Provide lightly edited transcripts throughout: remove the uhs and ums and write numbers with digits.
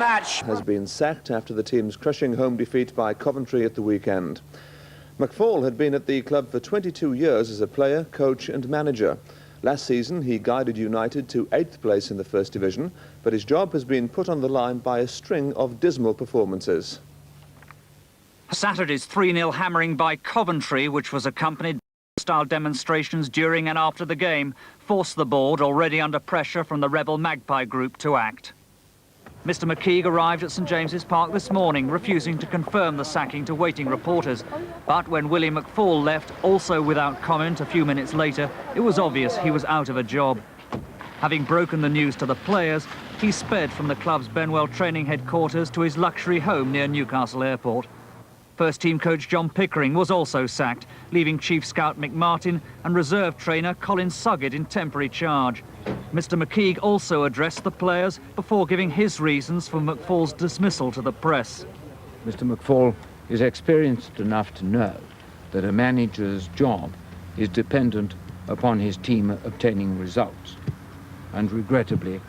match. Has been sacked after the team's crushing home defeat by Coventry at the weekend. McFaul had been at the club for 22 years as a player, coach and manager. Last season he guided United to 8th place in the First Division, but his job has been put on the line by a string of dismal performances. Saturday's 3-0 hammering by Coventry, which was accompanied by style demonstrations during and after the game, forced the board, already under pressure from the rebel Magpie group, to act. Mr. McKeag arrived at St James's Park this morning, refusing to confirm the sacking to waiting reporters. But when Willie McFaul left, also without comment, a few minutes later, it was obvious he was out of a job. Having broken the news to the players, he sped from the club's Benwell training headquarters to his luxury home near Newcastle Airport. First-team coach John Pickering was also sacked, leaving chief scout Mick Martin and reserve trainer Colin Suggett in temporary charge. Mr. McKeag also addressed the players before giving his reasons for McFaul's dismissal to the press. Mr. McFaul is experienced enough to know that a manager's job is dependent upon his team obtaining results. And regrettably,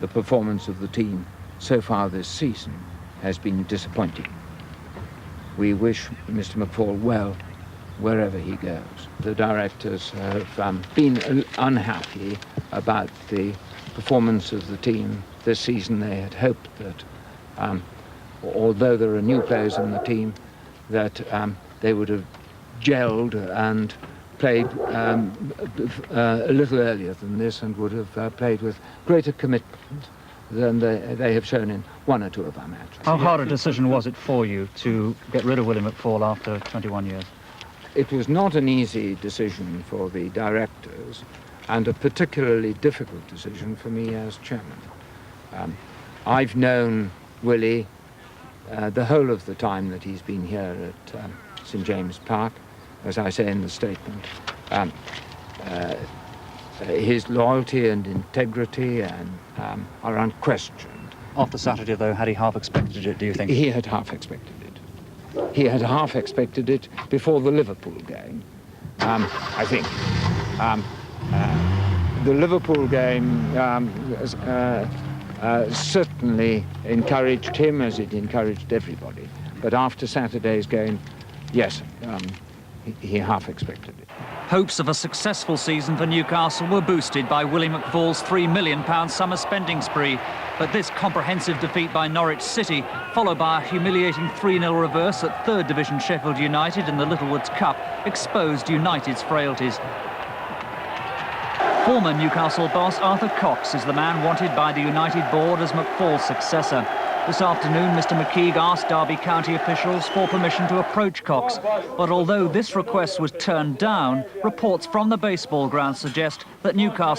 the performance of the team so far this season has been disappointing. We wish Mr. McFaul well wherever he goes. The directors have been unhappy about the performance of the team this season. They had hoped that, although there are new players in the team, that they would have gelled and played a little earlier than this and would have played with greater commitment than they have shown in one or two of our matches. How hard a decision was it for you to get rid of Willie McFaul after 21 years? It was not an easy decision for the directors and a particularly difficult decision for me as chairman. I've known Willie the whole of the time that he's been here at St James's Park, as I say in the statement. His loyalty and integrity are unquestioned. After Saturday, though, had he half expected it, do you think? He had half expected it. He had half expected it before the Liverpool game, I think. The Liverpool game certainly encouraged him as it encouraged everybody. But after Saturday's game, yes, he half expected it. Hopes of a successful season for Newcastle were boosted by Willie McFaul's £3 million summer spending spree. But this comprehensive defeat by Norwich City, followed by a humiliating 3-0 reverse at 3rd Division Sheffield United in the Littlewoods Cup, exposed United's frailties. Former Newcastle boss Arthur Cox is the man wanted by the United board as McFaul's successor. This afternoon, Mr. McKeag asked Derby County officials for permission to approach Cox. But although this request was turned down, reports from the baseball ground suggest that Newcastle